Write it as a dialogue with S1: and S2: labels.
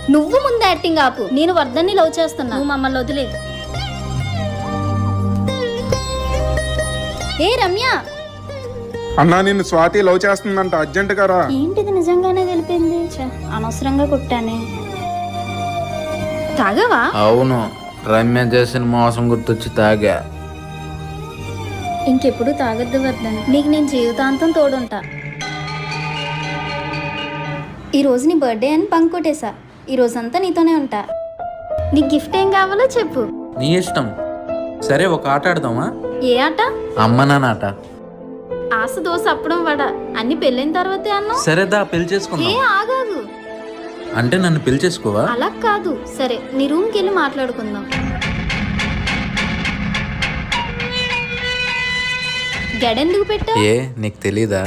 S1: నువ్వు ముందు యాక్టింగ్ ఆపు. నేను వర్ధన్ని లవ్ చేస్తున్నా, నువ్వు మమ్మల్ని వదిలే. ఏ రమ్య,
S2: అన్నా నిన్ను స్వాతి లవ్ చేస్తుందంట, అర్జెంట్ గా రా.
S1: ఏంటిది నిజంగానే తెలిపింది? అనవసరంగా కొట్టానే. తాగావా?
S3: అవును, రమ్య చేసిన మోసం గుర్తొచ్చి తాగా.
S1: ఇంకెప్పుడు తాగొద్దు వర్ధన్, నీకు నేను జీవితాంతం తోడుంటా. ఈరోజు నీ బర్త్డే అని బంక్ కొట్టేశా. ఈ రోజంతా నీతోనే ఉంటా. నీకు గిఫ్ట్ ఏం కావాలో చెప్పు.
S3: నీ ఇష్టం. సరే, ఒక ఆట ఆడదామా?
S1: ఏ ఆట?
S3: అమ్మ నాన్న ఆట.
S1: ఆశ దోశ అప్పడం వడ అన్ని పెళ్ళైన తర్వాతే అన్నా.
S3: సరేదా, పెళ్లి
S1: ఏ
S3: చేసుకుందాం.
S1: ఆగాగు.
S3: అంటే నన్ను పెళ్లి చేసుకోవా?
S1: అలా కాదు. సరే, నీ రూమ్కి వెళ్ళి మాట్లాడుకుందాం. గడెందుకు పెట్టా?
S3: ఏ నీకు తెలీదా?